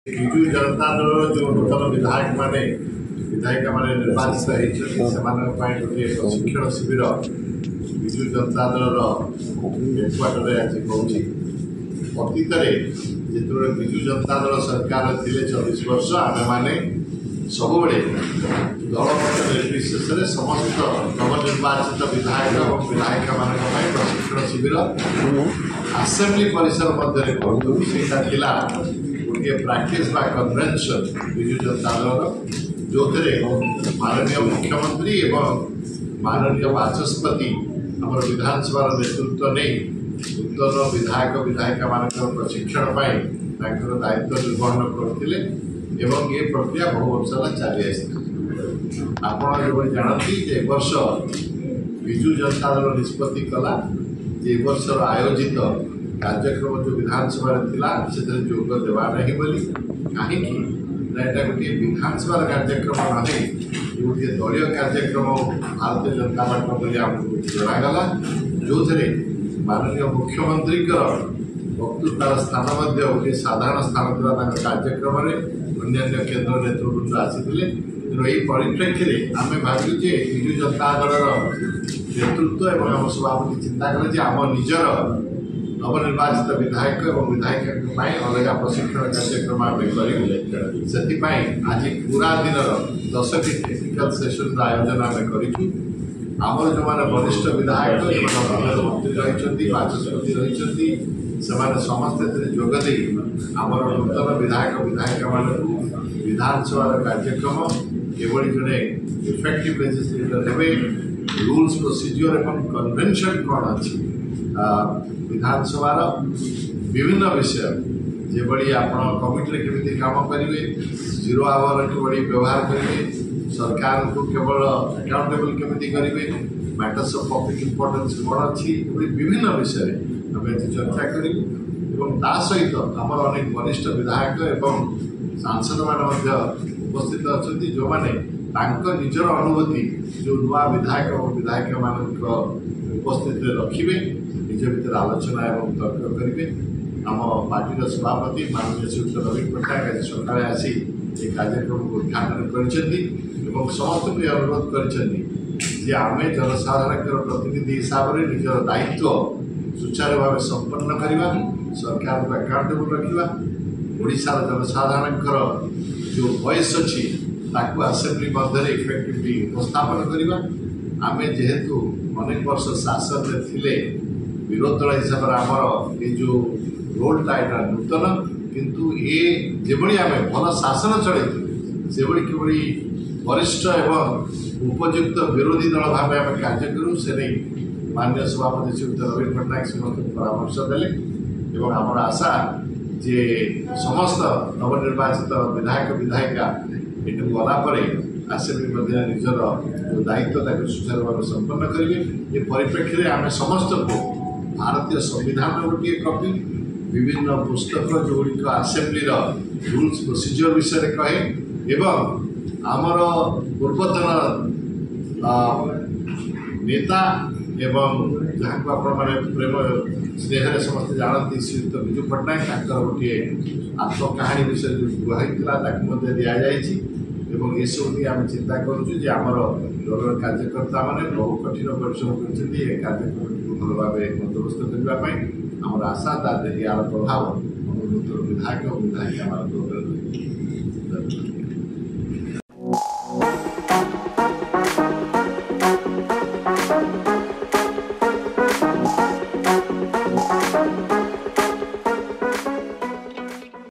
ବିଜୁ ଜନତା ଦଳର ଯେଉଁ ନୂତନ ବିଧାୟିକା ମାନେ ନିର୍ବାଚିତ ହେଇଛନ୍ତି ସେମାନଙ୍କ ପାଇଁ ଗୋଟିଏ ପ୍ରଶିକ୍ଷଣ ଶିବିର ବିଜୁ ଜନତା ଦଳର ହେଡକ୍ୱାର୍ଟରରେ ଆଜି ହେଉଛି। ଅତୀତରେ ଯେତେବେଳେ ବିଜୁ ଜନତା ଦଳ ସରକାର ଥିଲେ 24 ବର୍ଷ ଆମେମାନେ ସବୁବେଳେ ଦଳମତ ନିର୍ବିଶେଷରେ ସମସ୍ତ ନବନିର୍ବାଚିତ ବିଧାୟକ ଏବଂ ବିଧାୟିକାମାନଙ୍କ ପାଇଁ ପ୍ରଶିକ୍ଷଣ ଶିବିର ଆସେମ୍ବଲି ପରିସର ମଧ୍ୟରେ କରୁଥିଲୁ। ସେଇଟା ଥିଲା ଗୋଟିଏ ପ୍ରାକ୍ଟିସ୍ ବା କନଭେନସନ୍ ବିଜୁ ଜନତା ଦଳର, ଯେଉଁଥିରେ ମାନନୀୟ ମୁଖ୍ୟମନ୍ତ୍ରୀ ଏବଂ ମାନନୀୟ ବାଚସ୍ପତି ଆମର ବିଧାନସଭାର ନେତୃତ୍ୱ ନେଇ ନୂତନ ବିଧାୟକ ବିଧାୟିକାମାନଙ୍କର ପ୍ରଶିକ୍ଷଣ ପାଇଁ ତାଙ୍କର ଦାୟିତ୍ୱ ନିର୍ବହନ କରୁଥିଲେ ଏବଂ ଏ ପ୍ରକ୍ରିୟା ବହୁ ବର୍ଷ ହେଲା ଚାଲି ଆସିଥିଲା। ଆପଣ ଯେଭଳି ଜାଣନ୍ତି ଯେ ଏ ବର୍ଷ ବିଜୁ ଜନତା ଦଳ ନିଷ୍ପତ୍ତି କଲା ଯେ ଏ ବର୍ଷର ଆୟୋଜିତ କାର୍ଯ୍ୟକ୍ରମ ଯେଉଁ ବିଧାନସଭାରେ ଥିଲା ସେଥିରେ ଯୋଗ ଦେବା ନାହିଁ ବୋଲି। କାହିଁକି ନା ଏଇଟା ଗୋଟିଏ ବିଧାନସଭାର କାର୍ଯ୍ୟକ୍ରମ ନୁହେଁ, ଗୋଟିଏ ଦଳୀୟ କାର୍ଯ୍ୟକ୍ରମ ଭାରତୀୟ ଜନତା ପାର୍ଟି ବୋଲି ଆମକୁ ଜଣାଗଲା, ଯେଉଁଥିରେ ମାନନୀୟ ମୁଖ୍ୟମନ୍ତ୍ରୀଙ୍କର ବକ୍ତୃତାର ସ୍ଥାନ ମଧ୍ୟ ଗୋଟିଏ ସାଧାରଣ ସ୍ଥାନ ଥିଲା ତାଙ୍କ କାର୍ଯ୍ୟକ୍ରମରେ। ଅନ୍ୟାନ୍ୟ କେନ୍ଦ୍ର ନେତୃବୃନ୍ଦ ଆସିଥିଲେ। ତେଣୁ ଏହି ପରିପ୍ରେକ୍ଷୀରେ ଆମେ ଭାବିଲୁ ଯେ ବିଜୁ ଜନତା ଦଳର ନେତୃତ୍ୱ ଏବଂ ଆମ ସଭାପତି ଚିନ୍ତା କଲେ ଯେ ଆମ ନିଜର ନବନିର୍ବାଚିତ ବିଧାୟକ ଏବଂ ବିଧାୟିକାଙ୍କ ପାଇଁ ଅଲଗା ପ୍ରଶିକ୍ଷଣ କାର୍ଯ୍ୟକ୍ରମ ଆମେ କରିବୁ। ସେଥିପାଇଁ ଆଜି ପୁରା ଦିନର 10ଟି ଟେକ୍ନିକାଲ ସେସନର ଆୟୋଜନ ଆମେ କରିଛୁ। ଆମର ଯେଉଁମାନେ ବରିଷ୍ଠ ବିଧାୟକ ଯେଉଁମାନେ ମନ୍ତ୍ରୀ ରହିଛନ୍ତି, ବାଚସ୍ପତି ରହିଛନ୍ତି, ସେମାନେ ସମସ୍ତେ ଏଥିରେ ଯୋଗ ଦେଇ ଆମର ନୂତନ ବିଧାୟକ ବିଧାୟିକାମାନଙ୍କୁ ବିଧାନସଭାର କାର୍ଯ୍ୟକ୍ରମ କିଭଳି ଜଣେ ଇଫେକ୍ଟିଭ ଲେଜିସ୍ଲେଟର ହେବେ, ରୁଲ୍ସ ପ୍ରୋସିଜିଓର ଏବଂ କନଭେନସନ୍ କ'ଣ ଅଛି ବିଧାନସଭାର ବିଭିନ୍ନ ବିଷୟ, ଯେଭଳି ଆପଣ କମିଟିରେ କେମିତି କାମ କରିବେ, 0 ଆୱାର କିଭଳି ବ୍ୟବହାର କରିବେ, ସରକାରଙ୍କୁ କେବଳ ଆକାଉଣ୍ଟେବଲ୍ କେମିତି କରିବେ, ମ୍ୟାଟର୍ସ ଅଫ୍ ପବ୍ଲିକ୍ ଇମ୍ପୋର୍ଟାନ୍ସ କ'ଣ ଅଛି, ଏଭଳି ବିଭିନ୍ନ ବିଷୟରେ ଆମେ ଆଜି ଚର୍ଚ୍ଚା କରିବୁ। ଏବଂ ତା ସହିତ ଆମର ଅନେକ ବରିଷ୍ଠ ବିଧାୟକ ଏବଂ ସାଂସଦମାନେ ମଧ୍ୟ ଉପସ୍ଥିତ ଅଛନ୍ତି, ଯେଉଁମାନେ ତାଙ୍କ ନିଜର ଅନୁଭୂତି ଯେଉଁ ନୂଆ ବିଧାୟକ ଏବଂ ବିଧାୟିକାମାନଙ୍କ ଉପସ୍ଥିତିରେ ରଖିବେ, ନିଜ ଭିତରେ ଆଲୋଚନା ଏବଂ ତର୍କ କରିବେ। ଆମ ପାର୍ଟିର ସଭାପତି ମାନନୀୟ ଶ୍ରୀଯୁକ୍ତ ନବୀନ ପଟ୍ଟନାୟକ ଆଜି ସକାଳେ ଆସି ଏ କାର୍ଯ୍ୟକ୍ରମକୁ ଉଦ୍ଘାଟନ କରିଛନ୍ତି ଏବଂ ସମସ୍ତଙ୍କୁ ଏ ଅନୁରୋଧ କରିଛନ୍ତି ଯେ ଆମେ ଜନସାଧାରଣଙ୍କର ପ୍ରତିନିଧି ହିସାବରେ ନିଜର ଦାୟିତ୍ୱ ସୁଚାରୁ ଭାବେ ସମ୍ପନ୍ନ କରିବା, ସରକାରଙ୍କୁ ଆକାଉଣ୍ଟେବଲ୍ ରଖିବା, ଓଡ଼ିଶାର ଜନସାଧାରଣଙ୍କର ଯେଉଁ ଭଏସ୍ ଅଛି ତାକୁ ଆସେମ୍ବଲି ମଧ୍ୟରେ ଇଫେକ୍ଟିଭଲି ଉପସ୍ଥାପନ କରିବା। ଆମେ ଯେହେତୁ ଅନେକ ବର୍ଷ ଶାସନରେ ଥିଲେ, ବିରୋଧୀ ଦଳ ହିସାବରେ ଆମର ଏ ଯେଉଁ ରୋଲ୍ଟା ଏଇଟା ନୂତନ, କିନ୍ତୁ ଏ ଯେଭଳି ଆମେ ଭଲ ଶାସନ ଚଳେଇଥିଲୁ ସେଭଳି କିଭଳି ବରିଷ୍ଠ ଏବଂ ଉପଯୁକ୍ତ ବିରୋଧୀ ଦଳ ଭାବେ ଆମେ କାର୍ଯ୍ୟ କରୁ, ସେ ନେଇ ମାନ୍ୟ ସଭାପତି ଶ୍ରୀଯୁକ୍ତ ନବୀନ ପଟ୍ଟନାୟକ ସମସ୍ତଙ୍କୁ ପରାମର୍ଶ ଦେଲେ ଏବଂ ଆମର ଆଶା ଯେ ସମସ୍ତ ନବନିର୍ବାଚିତ ବିଧାୟକ ବିଧାୟିକା ଏଠୁ ଗଲା ପରେ ଆସେମ୍ବଲି ମଧ୍ୟରେ ନିଜର ଯେଉଁ ଦାୟିତ୍ୱ ତାକୁ ସୁଚାରୁ ଭାବେ ସମ୍ପନ୍ନ କରିବେ। ଏ ପରିପ୍ରେକ୍ଷୀରେ ଆମେ ସମସ୍ତଙ୍କୁ ଭାରତୀୟ ସମ୍ବିଧାନର ଗୋଟିଏ କପି, ବିଭିନ୍ନ ପୁସ୍ତକ ଯେଉଁଗୁଡ଼ିକ ଆସେମ୍ବଲିର ରୁଲ୍ସ ପ୍ରୋସିଜିଓର ବିଷୟରେ କହେ ଏବଂ ଆମର ପୂର୍ବତନ ନେତା ଏବଂ ଯାହାକୁ ଆପଣମାନେ ପ୍ରେମ ସ୍ନେହରେ ସମସ୍ତେ ଜାଣନ୍ତି ଶ୍ରୀଯୁକ୍ତ ବିଜୁ ପଟ୍ଟନାୟକ, ତାଙ୍କର ଗୋଟିଏ ଆତ୍ମକାହାଣୀ ବିଷୟରେ ଯେଉଁ କୁହା ହେଇଥିଲା ତାକୁ ମଧ୍ୟ ଦିଆଯାଇଛି। ଏବଂ ଏସବୁ ନେଇ ଆମେ ଚିନ୍ତା କରୁଛୁ ଯେ ଆମର ଦଳର କାର୍ଯ୍ୟକର୍ତ୍ତାମାନେ ବହୁ କଠିନ ପରିଶ୍ରମ କରିଛନ୍ତି ଏ କାର୍ଯ୍ୟକ୍ରମଟିକୁ ଭଲ ଭାବେ ବନ୍ଦୋବସ୍ତ କରିବା ପାଇଁ। ଆମର ଆଶା ତା ଦେହରେ ଏହାର ପ୍ରଭାବ ଆମ ନୂତନ ବିଧାୟକ ଓ ବିଧାୟିକାମାନଙ୍କ ଉପରେ ରହିବ। Thank you.